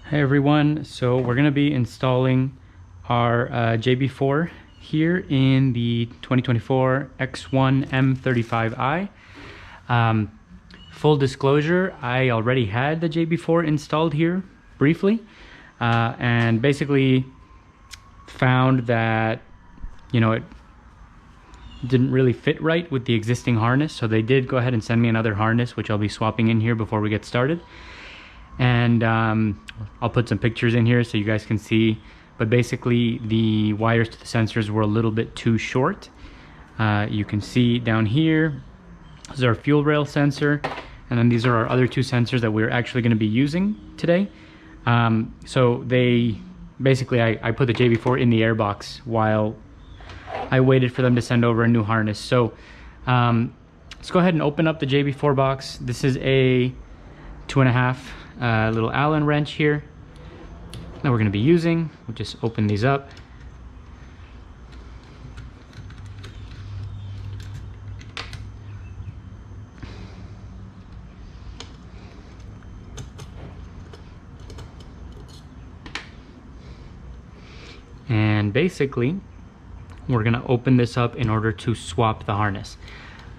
Hey everyone, so we're going to be installing our JB4 here in the 2024 X1 M35i. Full disclosure, I already had the JB4 installed here briefly and basically found that, it didn't really fit right with the existing harness, so they did go ahead and send me another harness, which I'll be swapping in here before we get started. And I'll put some pictures in here so you guys can see, but basically the wires to the sensors were a little bit too short. You can see down here, this is our fuel rail sensor, and then these are our other two sensors that we're actually going to be using today. So they basically, I put the JB4 in the airbox while I waited for them to send over a new harness. So let's go ahead and open up the JB4 box. This is a 2.5 little Allen wrench here that we're going to be using. We'll just open these up. And basically, we're going to open this up in order to swap the harness.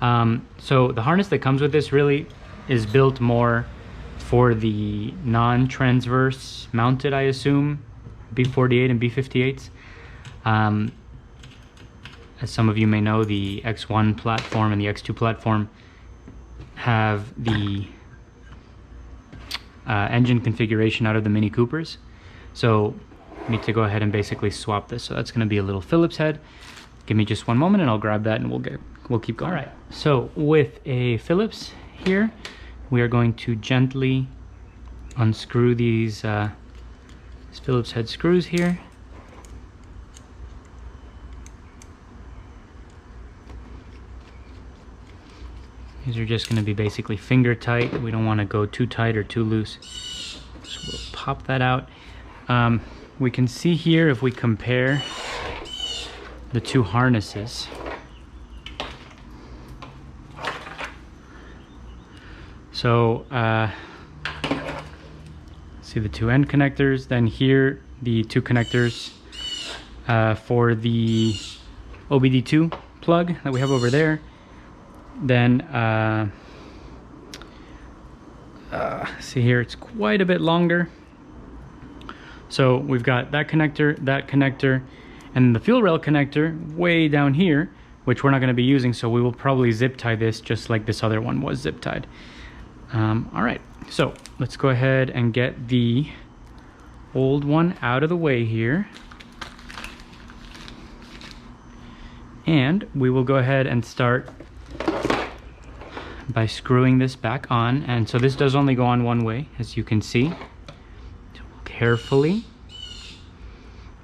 So the harness that comes with this really is built more for the non-transverse mounted, I assume, B48 and B58s. As some of you may know, the X1 platform and the X2 platform have the engine configuration out of the Mini Coopers. So we need to go ahead and basically swap this. So that's going to be a little Phillips head. Give me just one moment and I'll grab that and we'll keep going. All right, so with a Phillips here, we are going to gently unscrew these Phillips head screws here. These are just going to be basically finger tight. We don't want to go too tight or too loose. So we'll pop that out. We can see here, if we compare the two harnesses, so see the two end connectors, then here the two connectors for the OBD2 plug that we have over there. Then see here, it's quite a bit longer. So we've got that connector, and the fuel rail connector way down here, which we're not going to be using, so we will probably zip tie this just like this other one was zip tied. All right, so let's go ahead and get the old one out of the way here. And we will go ahead and start by screwing this back on. And so this does only go on one way, as you can see. So carefully.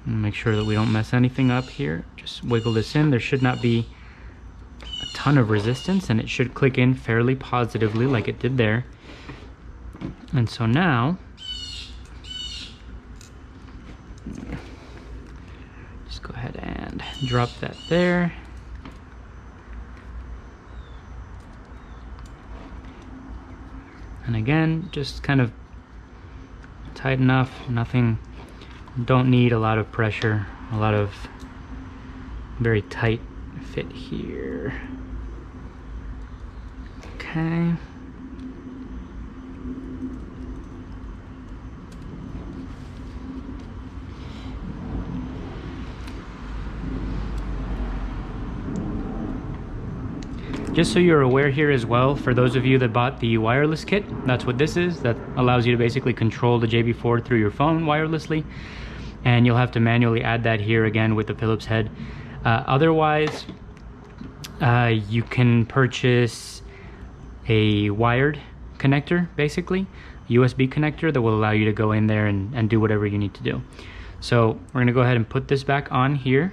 And make sure that we don't mess anything up here. Just wiggle this in. There should not be a ton of resistance, and it should click in fairly positively like it did there. And so now just go ahead and drop that there. And again, just kind of tight enough, nothing, don't need a lot of pressure, a lot of very tight fit here. Okay. Just so you're aware here as well, for those of you that bought the wireless kit, that's what this is. That allows you to basically control the JB4 through your phone wirelessly. And you'll have to manually add that here again with the Phillips head. Otherwise, you can purchase a wired connector, basically, USB connector that will allow you to go in there and do whatever you need to do. So we're going to go ahead and put this back on here.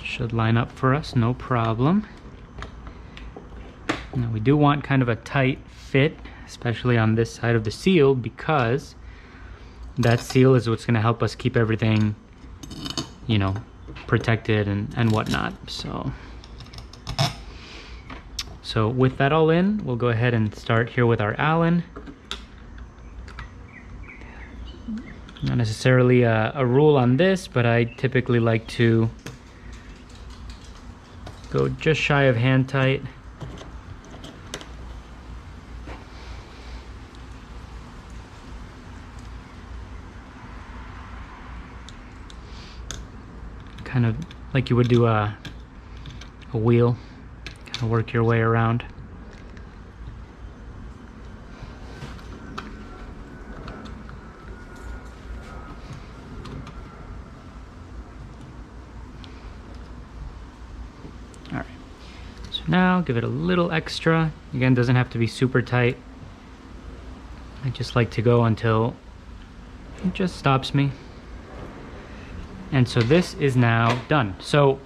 Should line up for us, no problem. Now we do want kind of a tight fit, especially on this side of the seal, because that seal is what's going to help us keep everything, protected and whatnot. So with that all in, we'll go ahead and start here with our Allen. Not necessarily a rule on this, but I typically like to go just shy of hand tight. Kind of like you would do a wheel, kind of work your way around. All right, so now give it a little extra. Again, doesn't have to be super tight. I just like to go until it just stops me. And so this is now done. So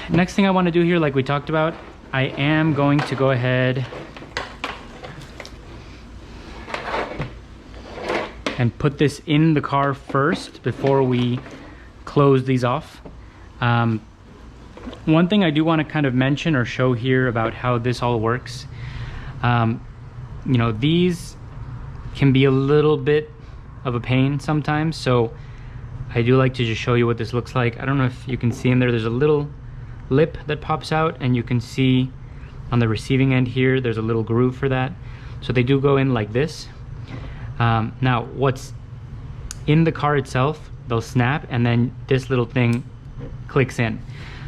next thing I want to do here, like we talked about, I am going to go ahead and put this in the car first before we close these off. One thing I do want to kind of mention or show here about how this all works, you know, these can be a little bit of a pain sometimes, so I do like to just show you what this looks like. I don't know if you can see in there, there's a little lip that pops out, and you can see on the receiving end here, there's a little groove for that. So they do go in like this. Now, what's in the car itself, they'll snap, and then this little thing clicks in.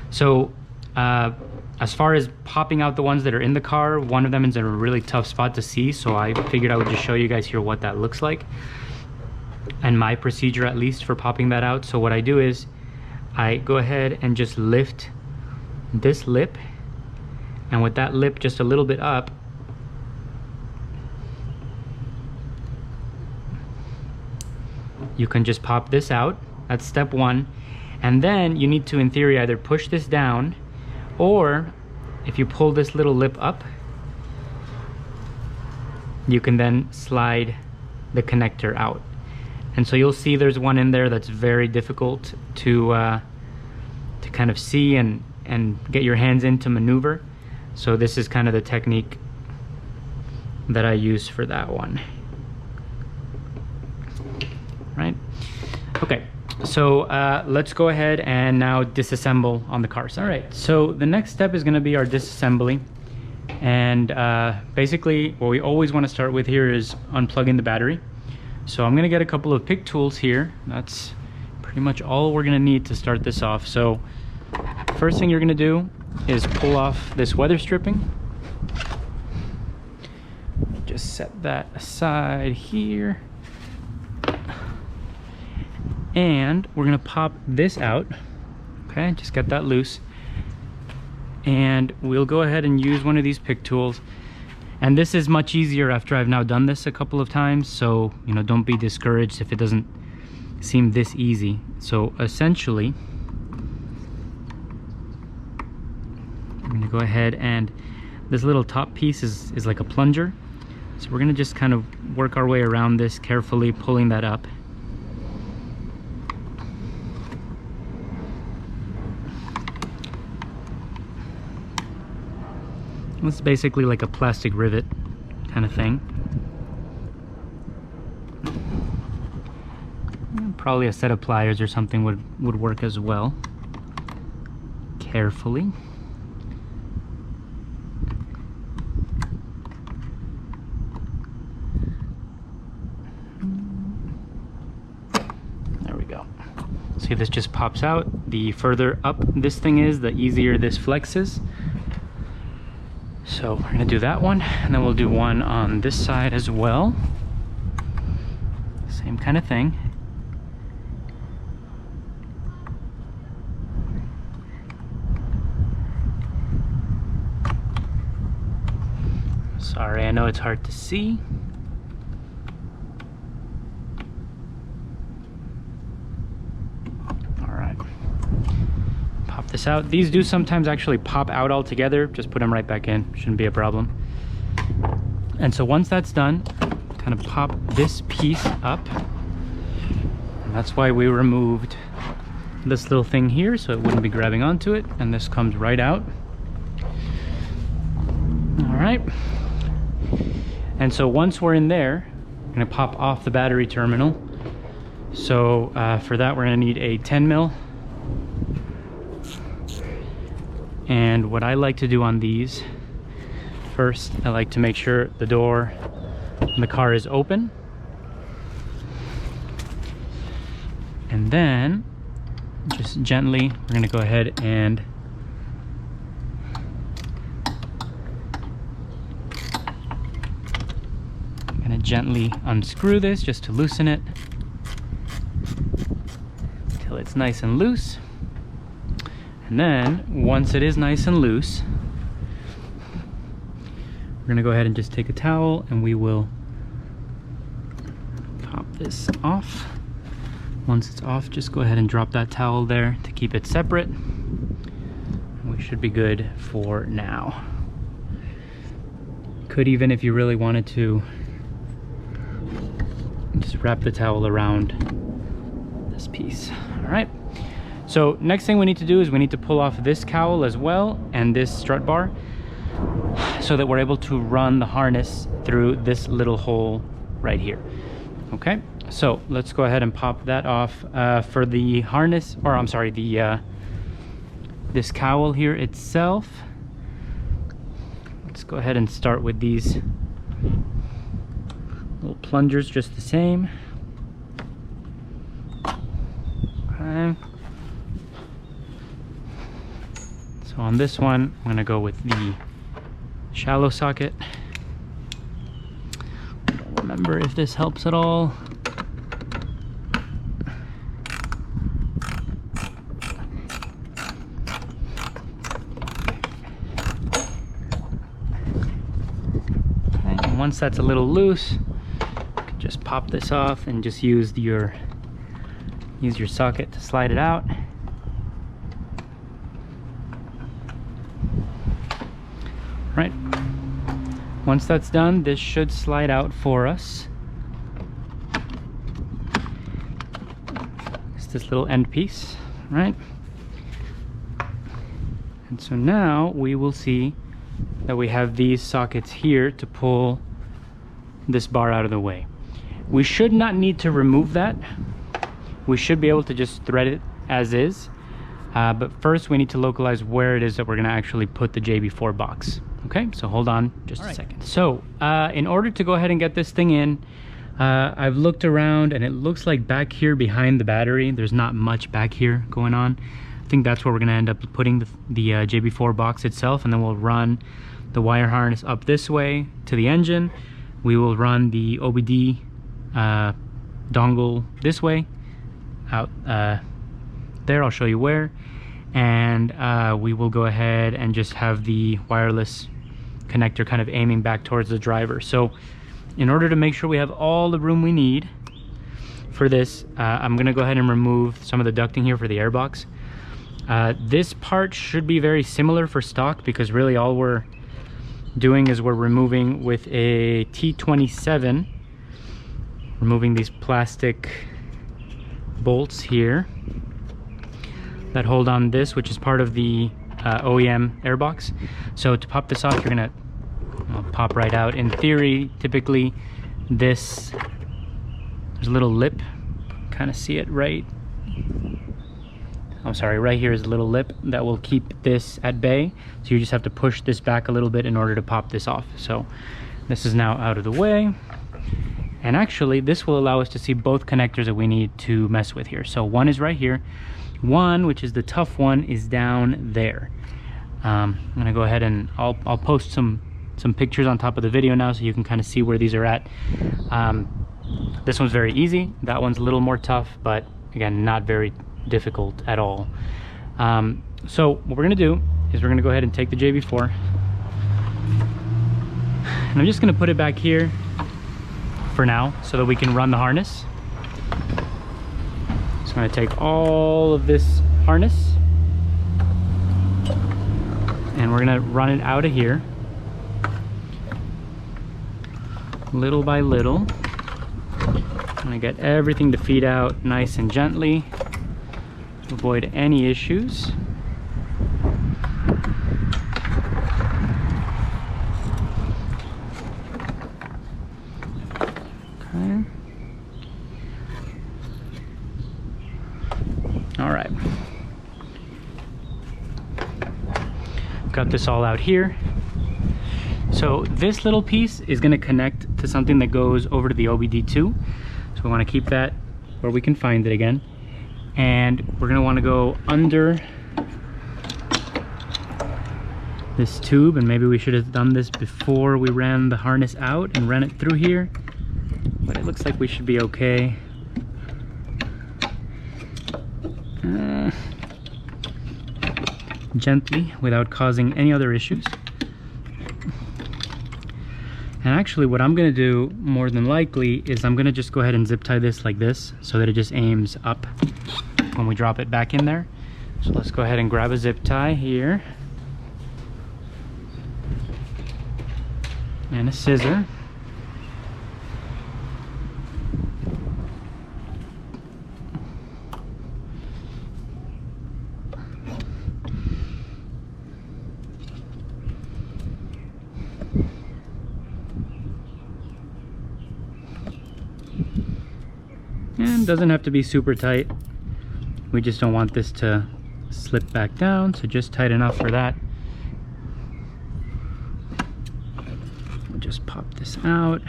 So as far as popping out the ones that are in the car, one of them is in a really tough spot to see, so I figured I would just show you guys here what that looks like, and my procedure at least for popping that out. So what I do is I go ahead and just lift this lip, and with that lip just a little bit up, you can just pop this out. That's step one. And then you need to, in theory, either push this down, or if you pull this little lip up, you can then slide the connector out. And so you'll see there's one in there that's very difficult to kind of see and get your hands in to maneuver. So this is kind of the technique that I use for that one. Right? Okay, so let's go ahead and now disassemble on the car side. All right, so the next step is gonna be our disassembly. And basically what we always wanna start with here is unplugging the battery. So I'm gonna get a couple of pick tools here. That's pretty much all we're gonna need to start this off. So first thing you're gonna do is pull off this weather stripping. Just set that aside here. And we're gonna pop this out. Okay, just get that loose. And we'll go ahead and use one of these pick tools. And this is much easier after I've now done this a couple of times, so you know, don't be discouraged if it doesn't seem this easy. So essentially, I'm gonna go ahead, and this little top piece is like a plunger. So we're gonna just kind of work our way around this carefully, pulling that up. It's basically like a plastic rivet kind of thing. Probably a set of pliers or something would work as well. Carefully. There we go. See, this just pops out. The further up this thing is, the easier this flexes. So we're gonna do that one, and then we'll do one on this side as well. Same kind of thing. Sorry, I know it's hard to see. This out. These do sometimes actually pop out altogether. Just put them right back in. Shouldn't be a problem. And so once that's done, kind of pop this piece up. And that's why we removed this little thing here, so it wouldn't be grabbing onto it. And this comes right out. All right. And so once we're in there, I'm gonna pop off the battery terminal. So for that, we're gonna need a 10 mil. And what I like to do on these, first, I like to make sure the door in the car is open. And then just gently, we're gonna go ahead and gently unscrew this just to loosen it until it's nice and loose. And then once it is nice and loose, we're gonna go ahead and just take a towel and we will pop this off. Once it's off, just go ahead and drop that towel there to keep it separate. And we should be good for now. Could even, if you really wanted to, just wrap the towel around this piece. All right, so next thing we need to do is we need to pull off this cowl as well and this strut bar so that we're able to run the harness through this little hole right here. Okay, so let's go ahead and pop that off. For the harness, or I'm sorry, the this cowl here itself, let's go ahead and start with these little plungers, just the same. Okay. So on this one, I'm gonna go with the shallow socket. I don't remember if this helps at all. Okay, and once that's a little loose, just pop this off and just use your socket to slide it out. Right. Once that's done, this should slide out for us. It's this little end piece, right? And so now we will see that we have these sockets here to pull this bar out of the way. We should not need to remove that. We should be able to just thread it as is. But first we need to localize where it is that we're gonna actually put the JB4 box. Okay, so hold on just a second. So in order to go ahead and get this thing in, I've looked around and it looks like back here behind the battery, there's not much back here going on. I think that's where we're gonna end up putting the JB4 box itself, and then we'll run the wire harness up this way to the engine. We will run the OBD dongle this way out there. I'll show you where, and we will go ahead and just have the wireless connector kind of aiming back towards the driver. So in order to make sure we have all the room we need for this, I'm gonna go ahead and remove some of the ducting here for the airbox. This part should be very similar for stock, because really all we're doing is we're removing with a T27, removing these plastic bolts here that hold on this, which is part of the OEM airbox. So to pop this off, you're gonna pop right out. In theory, typically this, there's a little lip, kind of see it right, I'm sorry, right here is a little lip that will keep this at bay. So you just have to push this back a little bit in order to pop this off. So this is now out of the way. And actually this will allow us to see both connectors that we need to mess with here. So one is right here. One, which is the tough one, is down there. I'm gonna go ahead and I'll post some pictures on top of the video now so you can kind of see where these are at. This one's very easy. That one's a little more tough, but again, not very difficult at all. So what we're gonna do is we're gonna go ahead and take the JB4, and I'm just gonna put it back here for now so that we can run the harness. So I'm gonna take all of this harness and we're gonna run it out of here little by little. I'm gonna get everything to feed out nice and gently to avoid any issues. Okay. got this all out here. So this little piece is going to connect to something that goes over to the OBD2. So we want to keep that where we can find it again. And we're going to want to go under this tube, and maybe we should have done this before we ran the harness out and ran it through here, but it looks like we should be okay. Gently, without causing any other issues. And actually what I'm going to do more than likely is I'm going to just go ahead and zip tie this like this, so that it just aims up when we drop it back in there. So let's go ahead and grab a zip tie here and a scissor. And doesn't have to be super tight. We just don't want this to slip back down, so just tight enough for that. We'll just pop this out,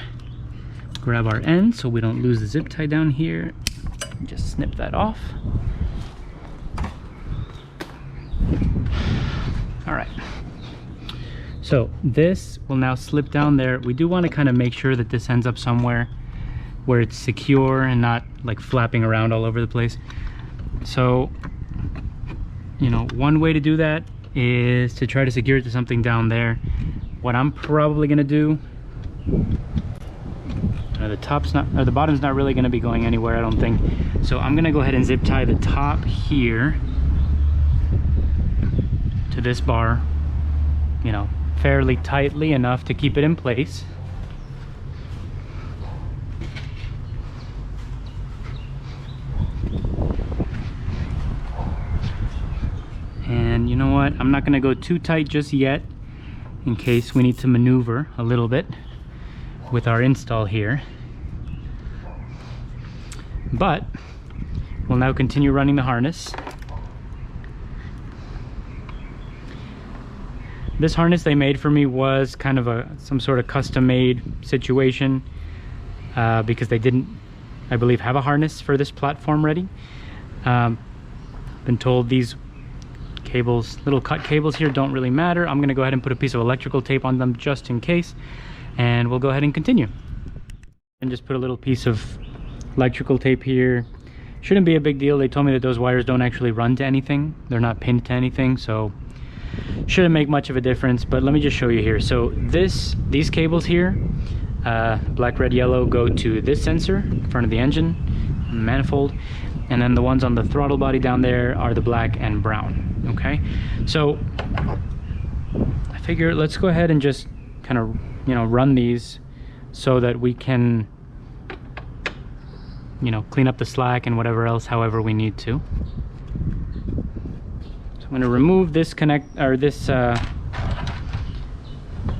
grab our end so we don't lose the zip tie down here, just snip that off. All right, so this will now slip down there. We do want to kind of make sure that this ends up somewhere where it's secure and not like flapping around all over the place. So, you know, one way to do that is to try to secure it to something down there. What I'm probably gonna do, the top's not, or the bottom's not really gonna be going anywhere, I don't think. So I'm gonna go ahead and zip tie the top here to this bar, you know, fairly tightly enough to keep it in place. And you know what, I'm not going to go too tight just yet in case we need to maneuver a little bit with our install here. But we'll now continue running the harness. This harness they made for me was kind of some sort of custom made situation because they didn't, I believe, have a harness for this platform ready. Been told these cables, little cut cables here, don't really matter. I'm going to go ahead and put a piece of electrical tape on them just in case, and we'll go ahead and continue. And just put a little piece of electrical tape here. Shouldn't be a big deal. They told me that those wires don't actually run to anything. They're not pinned to anything, so shouldn't make much of a difference. But let me just show you here. So these cables here, black, red, yellow, go to this sensor in front of the engine, manifold. And then the ones on the throttle body down there are the black and brown. Okay, so I figure let's go ahead and just kind of, you know, run these so that we can, you know, clean up the slack and whatever else, however we need to. So I'm going to remove this this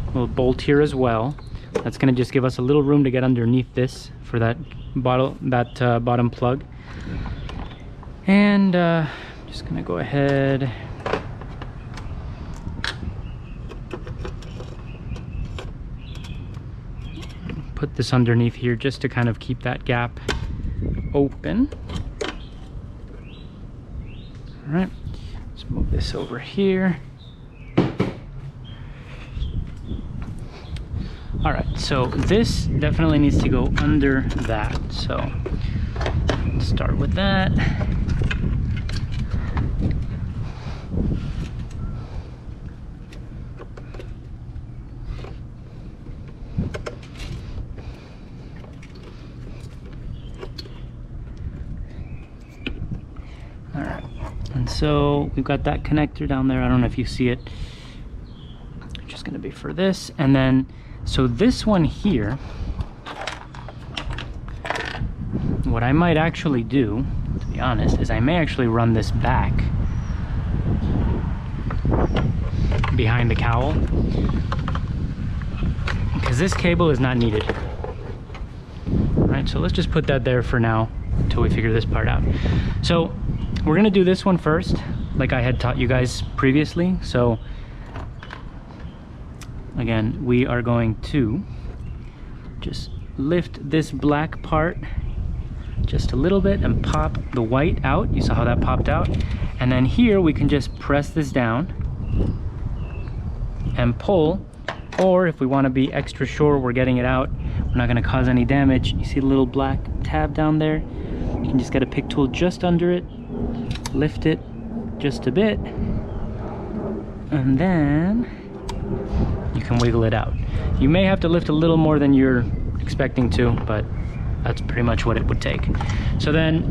little bolt here as well. That's going to just give us a little room to get underneath this for that bottom plug. And just gonna go ahead, put this underneath here just to kind of keep that gap open. All right, let's move this over here. All right, so this definitely needs to go under that. So let's start with that. All right, and so we've got that connector down there. I don't know if you see it. Just gonna be for this, and then so this one here, what I might actually do, to be honest, is I may actually run this back behind the cowl, because this cable is not needed. All right, so let's just put that there for now until we figure this part out. So we're gonna do this one first, like I had taught you guys previously. So again, we are going to just lift this black part just a little bit and pop the white out. You saw how that popped out. And then here we can just press this down and pull, or if we want to be extra sure we're getting it out, we're not going to cause any damage. You see the little black tab down there? You can just get a pick tool just under it, lift it just a bit, and then you can wiggle it out. You may have to lift a little more than you're expecting to, but that's pretty much what it would take. So then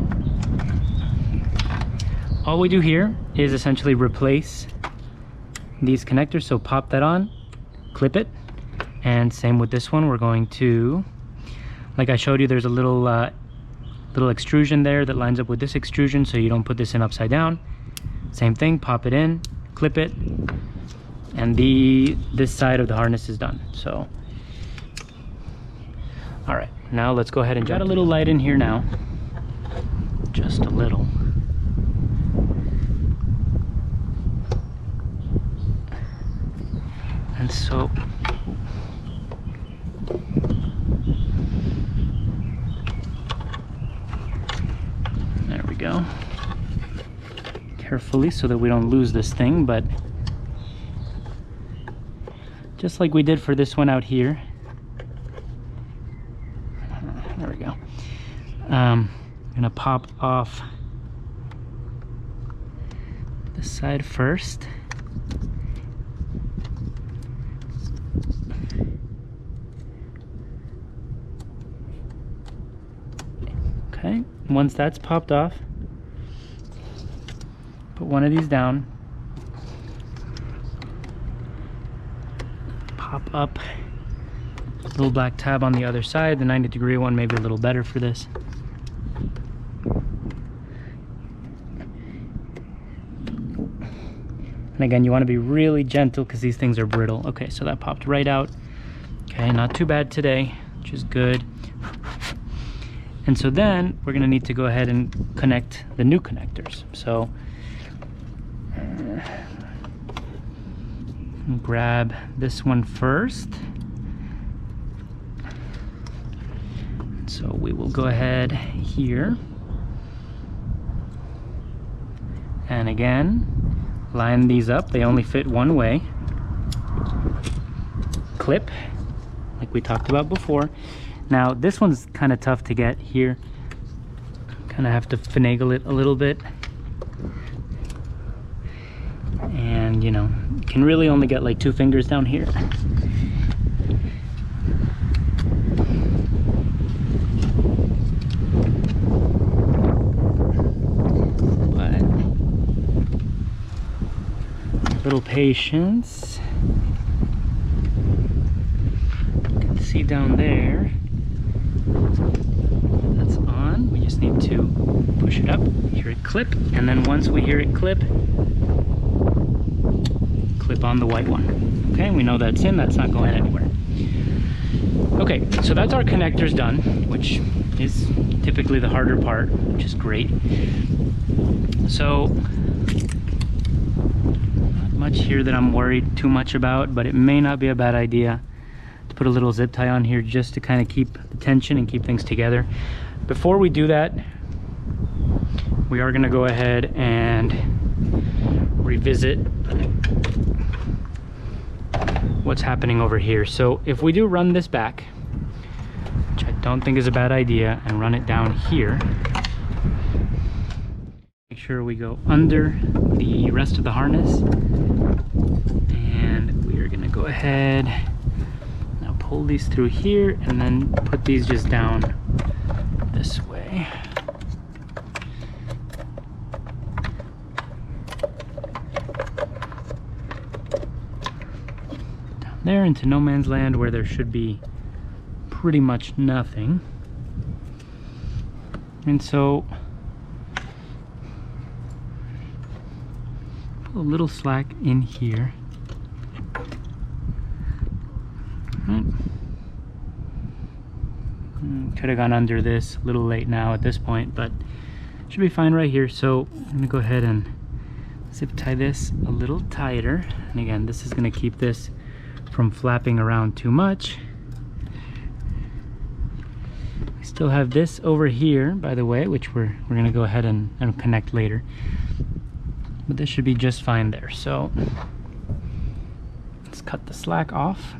all we do here is essentially replace these connectors. So pop that on, clip it, and same with this one. We're going to, like I showed you, there's a little little extrusion there that lines up with this extrusion, so you don't put this in upside down. Same thing, pop it in, clip it, and this side of the harness is done. So all right, now let's go ahead and got a little light in here now, just a little. And so there we go. Carefully so that we don't lose this thing, but just like we did for this one out here. There we go. I'm gonna pop off this side first. Okay, once that's popped off, put one of these down, pop up little black tab on the other side. The 90-degree one may be a little better for this. And again, you want to be really gentle because these things are brittle. Okay, so that popped right out. Okay, not too bad today, which is good. And so then we're going to need to go ahead and connect the new connectors. So grab this one first. So we will go ahead here. And again, line these up. They only fit one way. Clip, like we talked about before. Now this one's kind of tough to get here. Kind of have to finagle it a little bit. And you know, you can really only get like 2 fingers down here. But a little patience. You can see down there. That's on. We just need to push it up, hear it clip, and then once we hear it clip on the white one. Okay, we know that's in, that's not going anywhere. Okay, so that's our connectors done, which is typically the harder part, which is great. So not much here that I'm worried too much about, but it may not be a bad idea to put a little zip tie on here just to kind of keep the tension and keep things together. Before we do that, we are going to go ahead and revisit what's happening over here. So if we do run this back, which I don't think is a bad idea, and run it down here, make sure we go under the rest of the harness, and we are going to go ahead now, pull these through here, and then put these just down this way. There into no man's land where there should be pretty much nothing. And so put a little slack in here. Right. Could have gone under this, a little late now at this point, but should be fine right here. So I'm gonna go ahead and zip tie this a little tighter. And again, this is gonna keep this from flapping around too much. We still have this over here, by the way, which we're gonna go ahead and connect later. But this should be just fine there. So let's cut the slack off.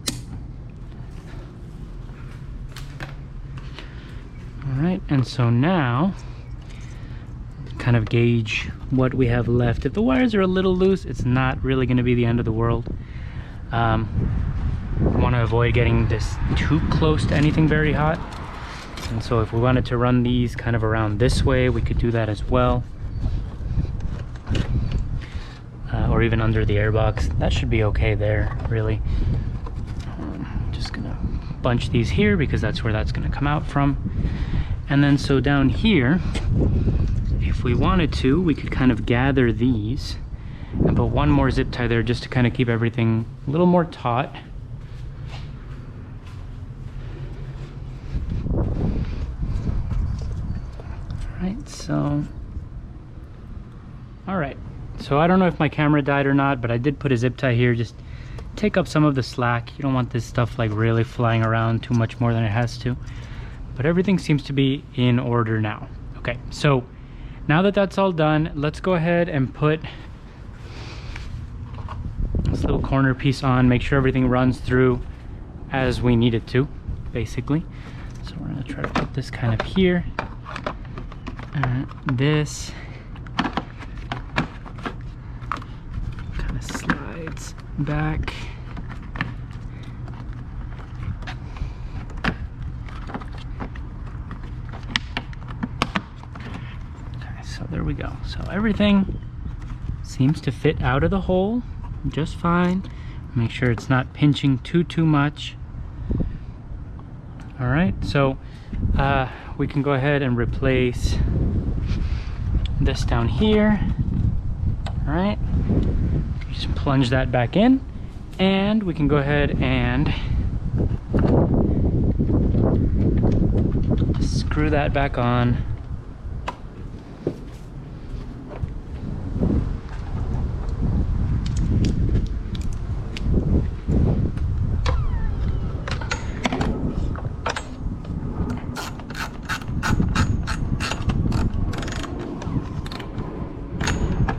All right, and so now kind of gauge what we have left. If the wires are a little loose, it's not really going to be the end of the world. We want to avoid getting this too close to anything very hot, and so if we wanted to run these kind of around this way, we could do that as well, or even under the airbox. That should be okay there, really. Just gonna bunch these here because that's where that's going to come out from. And then so down here, if we wanted to, we could kind of gather these and put one more zip tie there just to kind of keep everything a little more taut. Alright, so I don't know if my camera died or not, but I did put a zip tie here, just take up some of the slack. You don't want this stuff like really flying around too much more than it has to. But everything seems to be in order now. Okay, so now that that's all done, let's go ahead and put this little corner piece on, make sure everything runs through as we need it to, basically. So we're gonna try to put this kind of here, this kind of slides back. There we go. So everything seems to fit out of the hole just fine. Make sure it's not pinching too much. All right, so we can go ahead and replace this down here. All right, just plunge that back in, and we can go ahead and screw that back on.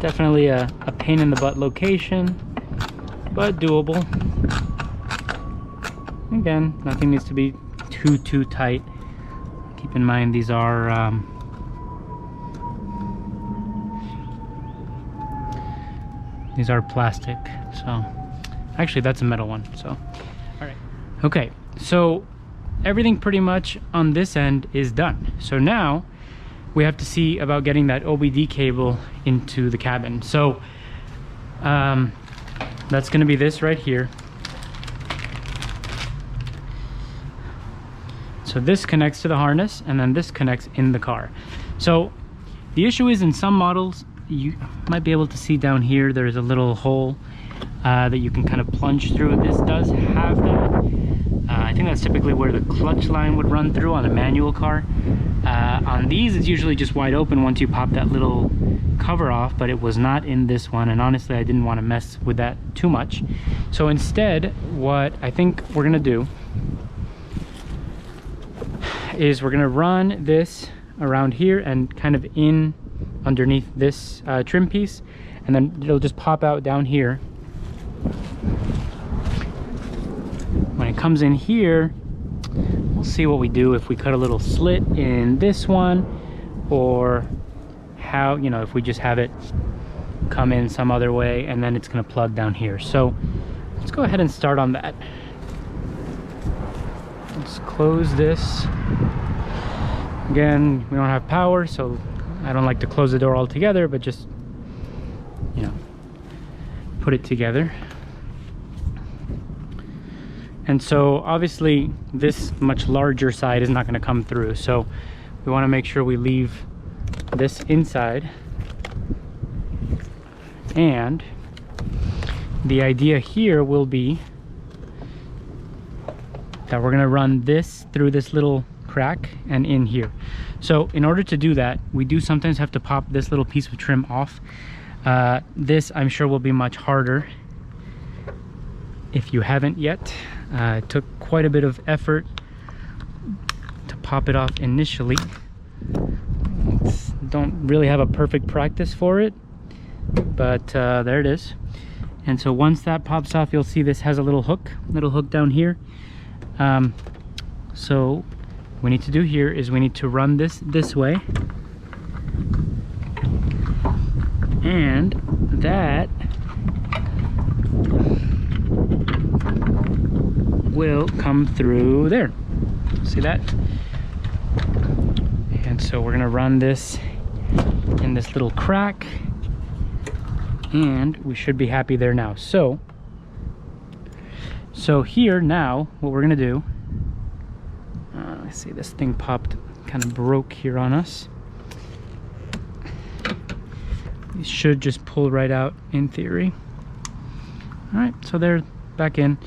Definitely a pain in the butt location, but doable. Again, nothing needs to be too tight. Keep in mind these are plastic, so actually that's a metal one. So all right, okay, so everything pretty much on this end is done. So now we have to see about getting that OBD cable into the cabin. So that's going to be this right here. So this connects to the harness, and then this connects in the car. So the issue is, in some models, you might be able to see down here, there's a little hole that you can kind of plunge through. This does have that. I think that's typically where the clutch line would run through on a manual car. On these, it's usually just wide open once you pop that little cover off, but it was not in this one, and honestly I didn't want to mess with that too much. So instead, what I think we're gonna do is we're gonna run this around here and kind of in underneath this trim piece, and then it'll just pop out down here. When it comes in here, we'll see what we do, if we cut a little slit in this one, or how, you know, if we just have it come in some other way, and then it's going to plug down here. So let's go ahead and start on that. Let's close this. Again, we don't have power, so I don't like to close the door altogether, but just, you know, put it together. And so obviously this much larger side is not going to come through, so we want to make sure we leave this inside. And the idea here will be that we're going to run this through this little crack and in here. So in order to do that, we do sometimes have to pop this little piece of trim off. This I'm sure will be much harder if you haven't yet. It took quite a bit of effort to pop it off initially. Don't really have a perfect practice for it, but there it is. And so once that pops off, you'll see this has a little hook down here. So what we need to do here is we need to run this way, and that will come through there. See that? And so we're gonna run this in this little crack, and we should be happy there now. So here now, what we're gonna do, let's see, this thing popped, kind of broke here on us. It should just pull right out in theory. All right, so they're back in.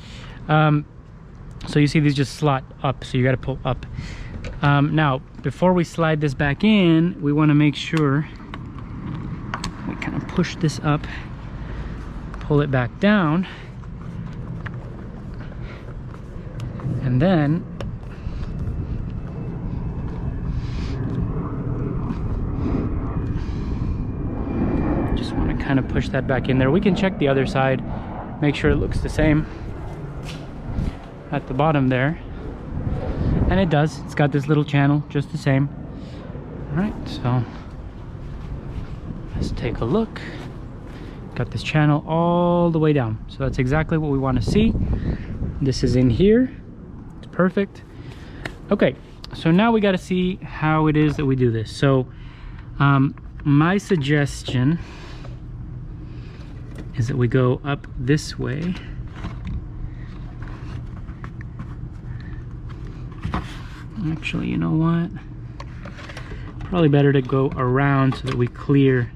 So you see these just slot up, so you gotta pull up. Now, before we slide this back in, we wanna make sure we kind of push this up, pull it back down, and then just want to kind of push that back in there. We can check the other side, make sure it looks the same at the bottom there, and it does. It's got this little channel just the same. All right, so let's take a look. Got this channel all the way down, so that's exactly what we want to see. This is in here. It's perfect. Okay, so now we got to see how it is that we do this. So my suggestion is that we go up this way. Actually, you know what? Probably better to go around so that we clear.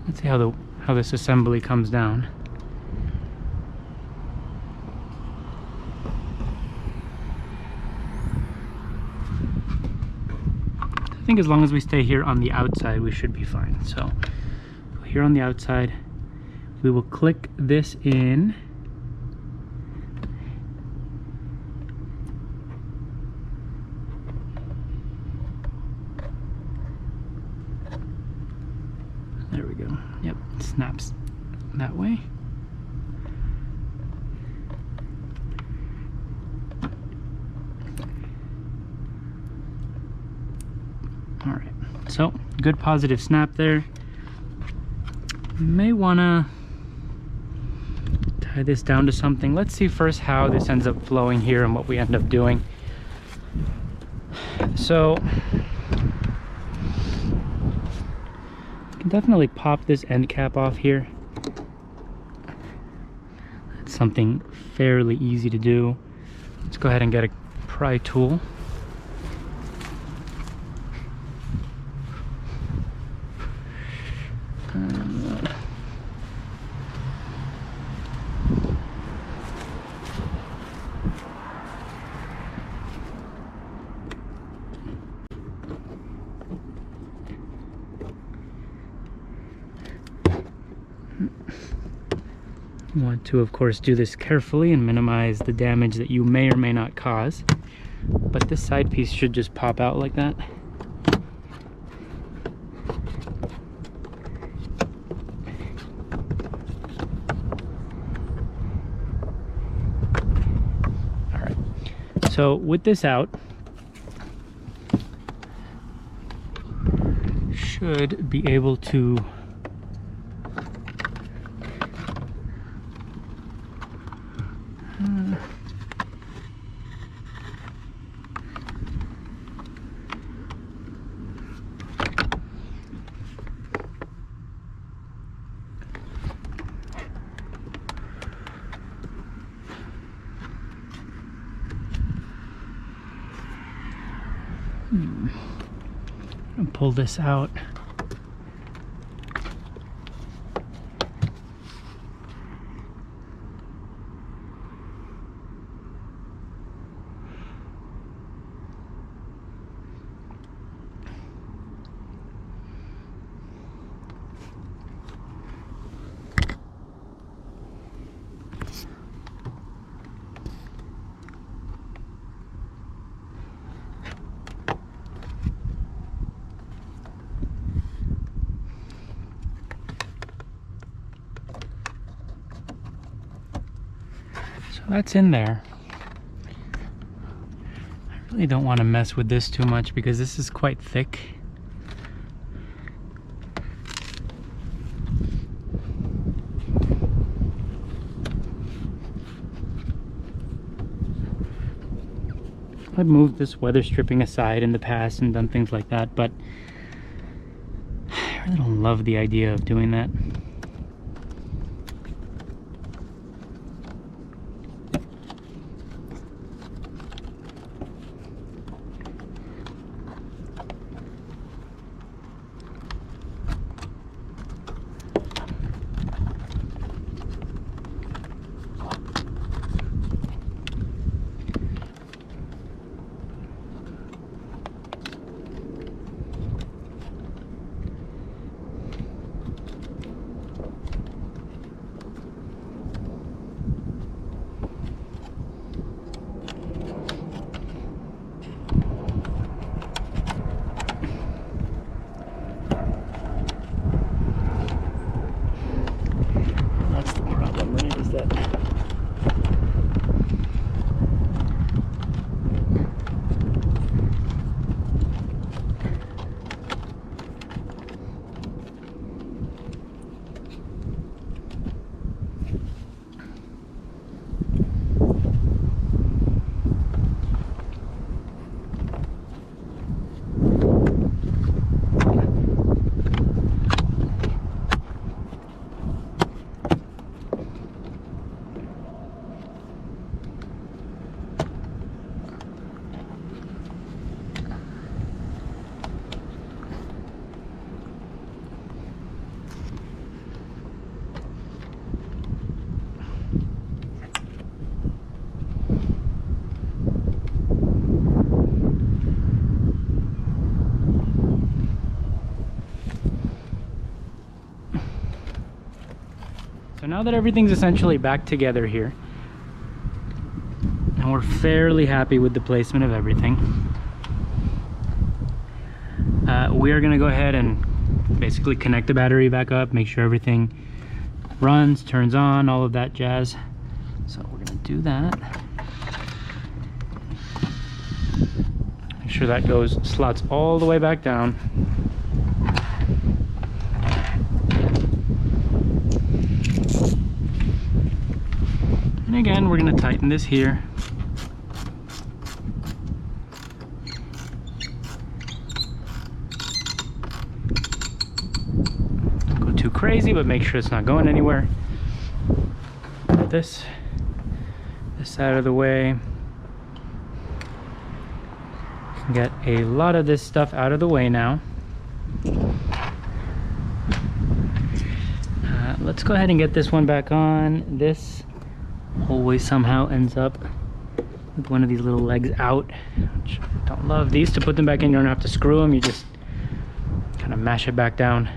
Let's see how this assembly comes down. I think as long as we stay here on the outside, we should be fine. So here on the outside, we will click this in. There we go. Yep, it snaps that way. All right, so good positive snap there. You may wanna tie this down to something. Let's see first how this ends up flowing here and what we end up doing. So you can definitely pop this end cap off here. It's something fairly easy to do. Let's go ahead and get a pry tool. You want to, of course, do this carefully and minimize the damage that you may or may not cause. But this side piece should just pop out like that. All right. So with this out, should be able to and pull this out. that's in there. I really don't want to mess with this too much because this is quite thick. I've moved this weather stripping aside in the past and done things like that, but I really don't love the idea of doing that. So now that everything's essentially back together here, and we're fairly happy with the placement of everything, we are going to go ahead and basically connect the battery back up, make sure everything runs, turns on, all of that jazz. So we're going to do that. Make sure that slots all the way back down. And again, we're going to tighten this here. Don't go too crazy, but make sure it's not going anywhere. Get this out of the way. Get a lot of this stuff out of the way now. Let's go ahead and get this one back on. This always somehow ends up with one of these little legs out, which I don't love. These, to put them back in, you don't have to screw them, you just kind of mash it back down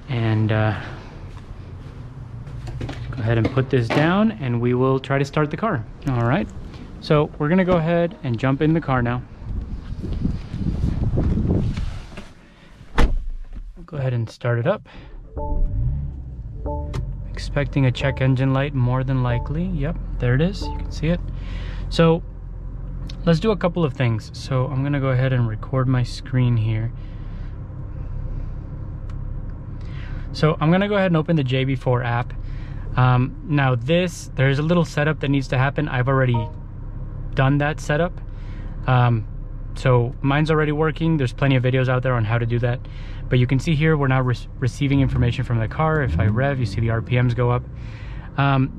and go ahead and put this down, and we will try to start the car. All right, so we're gonna go ahead and jump in the car now. Go ahead and start it up. Expecting a check engine light more than likely. Yep, there it is, you can see it. So let's do a couple of things. So I'm gonna go ahead and record my screen here. So I'm gonna go ahead and open the JB4 app. Now there's a little setup that needs to happen. I've already done that setup. So mine's already working. There's plenty of videos out there on how to do that. But you can see here, we're now receiving information from the car. If I rev, you see the RPMs go up.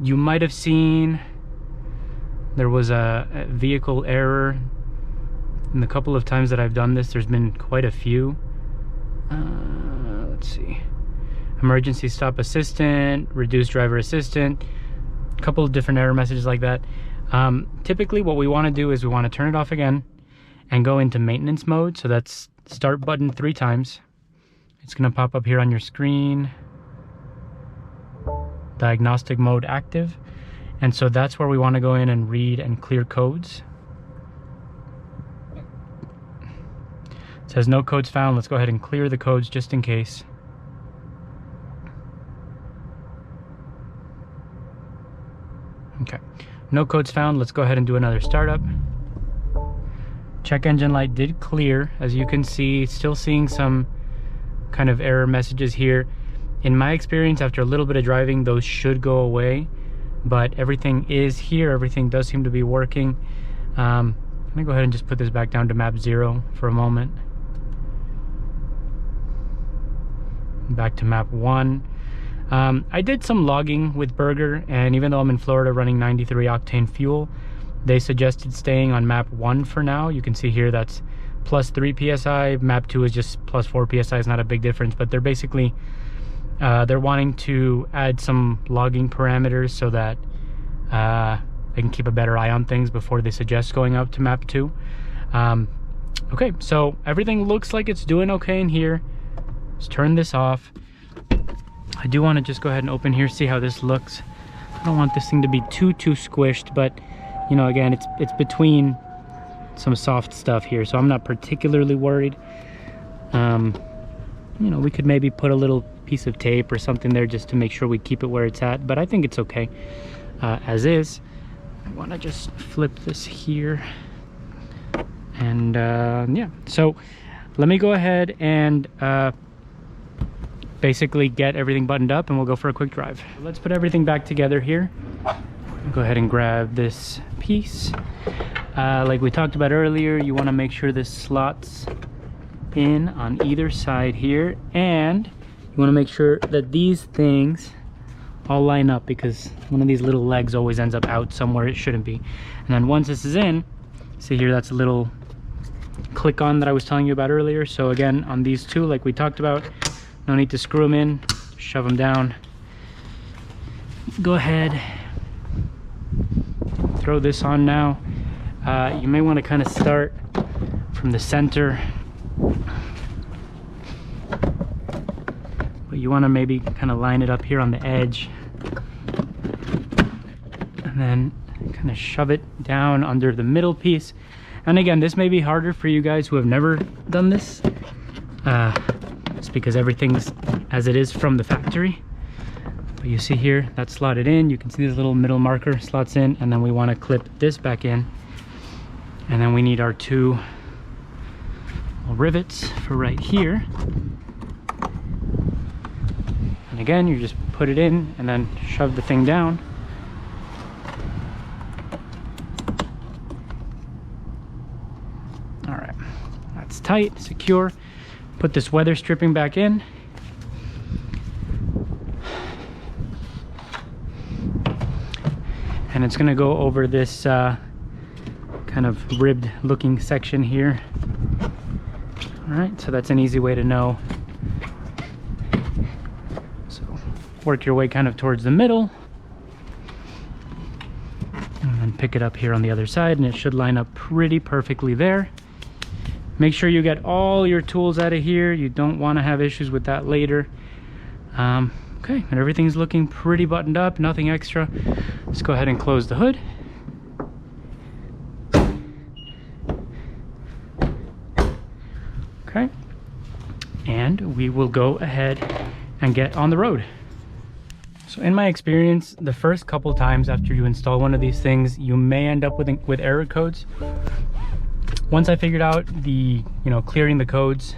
You might have seen there was a vehicle error. In the couple of times that I've done this, there's been quite a few. Let's see. Emergency stop assistant, reduce driver assistant, a couple of different error messages like that. Typically what we want to do is we want to turn it off again and go into maintenance mode. So that's start button 3 times. It's going to pop up here on your screen. Diagnostic mode active. And so that's where we want to go in and read and clear codes. It says no codes found. Let's go ahead and clear the codes just in case. Okay, no codes found. Let's go ahead and do another startup. Check engine light did clear. As you can see, still seeing some kind of error messages here. In my experience, after a little bit of driving, those should go away, but everything is here. Everything does seem to be working. Let me go ahead and just put this back down to map 0 for a moment. Back to map 1. I did some logging with Burger, and even though I'm in Florida running 93 octane fuel, they suggested staying on map 1 for now. You can see here that's plus 3 psi. Map 2 is just plus 4 psi. It's not a big difference, but they're basically they're wanting to add some logging parameters so that they can keep a better eye on things before they suggest going up to map 2. Okay, so everything looks like it's doing okay in here. Let's turn this off. I do want to just go ahead and open here, see how this looks. I don't want this thing to be too squished, but you know, again, it's between some soft stuff here, so I'm not particularly worried. You know, we could maybe put a little piece of tape or something there just to make sure we keep it where it's at, but I think it's okay as is. I want to just flip this here, and yeah, so let me go ahead and basically get everything buttoned up, and we'll go for a quick drive. Let's put everything back together here. Go ahead and grab this piece. Like we talked about earlier, you want to make sure this slots in on either side here, and you want to make sure that these things all line up, because one of these little legs always ends up out somewhere it shouldn't be. And then once this is in, see here, that's a little click on that I was telling you about earlier. So again, on these two, like we talked about, no need to screw them in, shove them down. Go ahead, throw this on now. You may want to kind of start from the center, but you want to maybe kind of line it up here on the edge, and then kind of shove it down under the middle piece. And again, this may be harder for you guys who have never done this. It's because everything's as it is from the factory. But you see here, that's slotted in. You can see this little middle marker slots in, and then we want to clip this back in. And then we need our two rivets for right here. And again, you just put it in and then shove the thing down. All right, that's tight, secure. Put this weather stripping back in. And it's gonna go over this kind of ribbed looking section here. All right, so that's an easy way to know. So work your way kind of towards the middle, and then pick it up here on the other side, and it should line up pretty perfectly there. Make sure you get all your tools out of here. You don't want to have issues with that later. Okay, and everything's looking pretty buttoned up, nothing extra. Let's go ahead and close the hood. Okay, and we will go ahead and get on the road. So in my experience, the first couple times after you install one of these things, you may end up with error codes. Once I figured out clearing the codes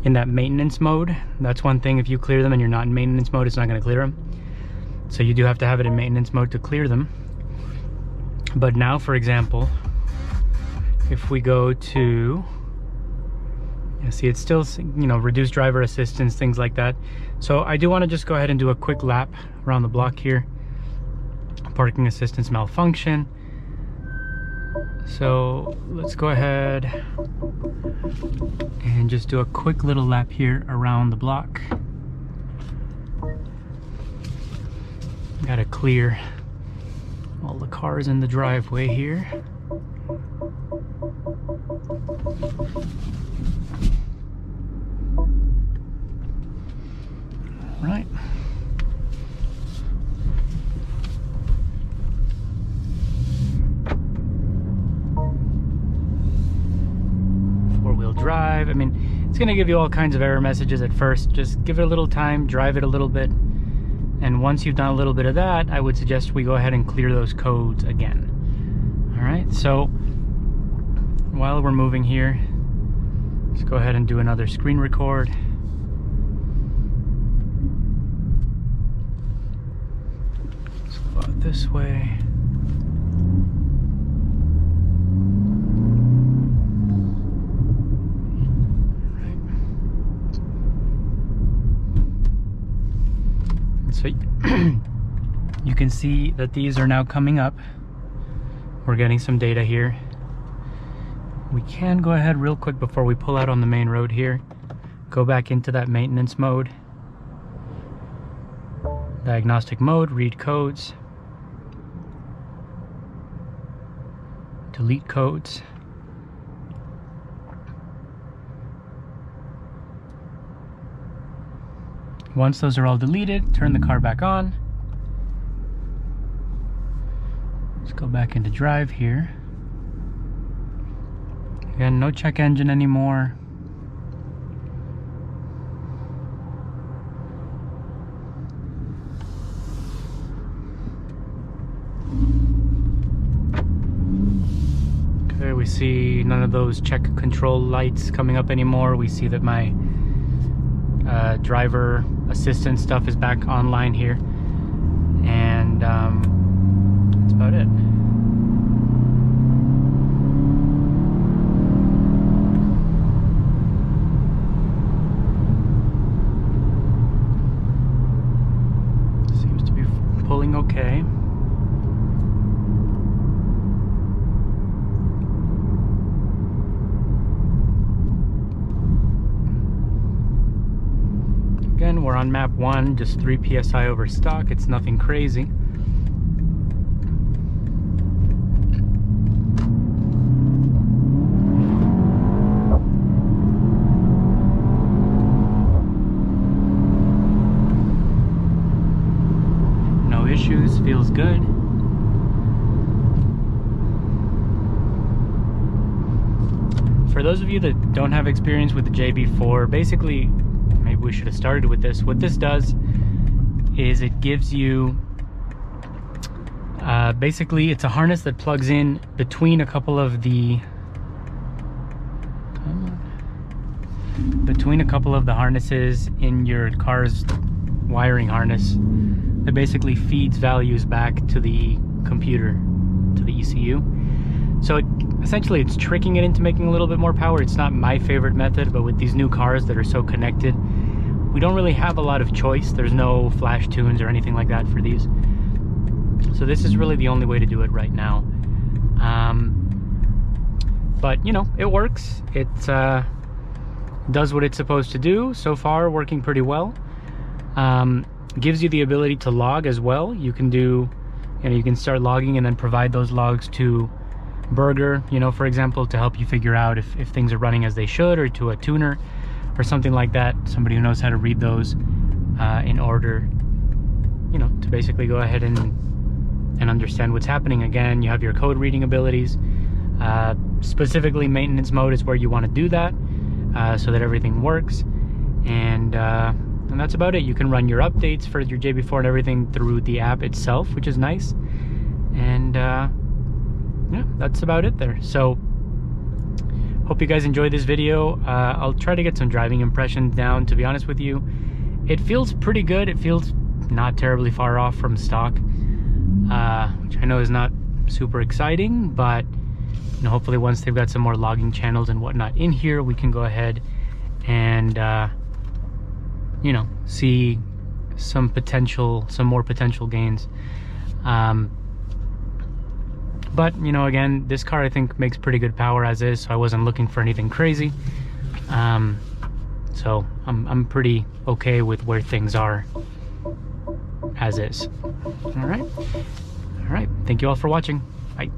in that maintenance mode, that's one thing. If you clear them and you're not in maintenance mode, it's not going to clear them. So you do have to have it in maintenance mode to clear them. But now, for example, if we go to, see, it's still, reduce driver assistance, things like that. So I do want to just go ahead and do a quick lap around the block here. Parking assistance malfunction. So let's go ahead and just do a quick little lap here around the block. Gotta clear all the cars in the driveway here. All right. Four-wheel drive. I mean, it's gonna give you all kinds of error messages at first. Just give it a little time, drive it a little bit, And once you've done a little bit of that, I would suggest we go ahead and clear those codes again. All right, so while we're moving here, let's go ahead and do another screen record. Let's go out this way. So you can see that these are now coming up. We're getting some data here. We can go ahead real quick before we pull out on the main road here. Go back into that maintenance mode. Diagnostic mode, read codes. Delete codes. Once those are all deleted, turn the car back on. Let's go back into drive here. Again, no check engine anymore. Okay, we see none of those check control lights coming up anymore. We see that my driver assistant stuff is back online here, and that's about it. Seems to be pulling okay. Again, we're on map 1, just 3 psi over stock. It's nothing crazy. No issues, feels good. For those of you that don't have experience with the JB4, basically, maybe we should have started with this. What this does is it gives you, basically it's a harness that plugs in between a couple of the, harnesses in your car's wiring harness that basically feeds values back to the computer, to the ECU. So essentially it's tricking it into making a little bit more power. It's not my favorite method, but with these new cars that are so connected, we don't really have a lot of choice. There's no flash tunes or anything like that for these. So this is really the only way to do it right now. But you know, it works. It does what it's supposed to do. So far, working pretty well. Gives you the ability to log as well. You can do, you know, you can start logging and then provide those logs to Burger, you know, for example, to help you figure out if things are running as they should, or to a tuner or something like that, somebody who knows how to read those in order, you know, to basically go ahead and understand what's happening. Again, you have your code reading abilities. Specifically, maintenance mode is where you want to do that, so that everything works, and that's about it. You can run your updates for your JB4 and everything through the app itself, which is nice, and yeah, that's about it there. So hope you guys enjoyed this video. I'll try to get some driving impressions down. To be honest with you, it feels pretty good. It feels not terribly far off from stock, which I know is not super exciting, but you know, hopefully once they've got some more logging channels and whatnot in here, we can go ahead and you know, see some more potential gains. But you know, again, this car I think makes pretty good power as is, so I wasn't looking for anything crazy. So I'm pretty okay with where things are as is. All right. Thank you all for watching. Bye.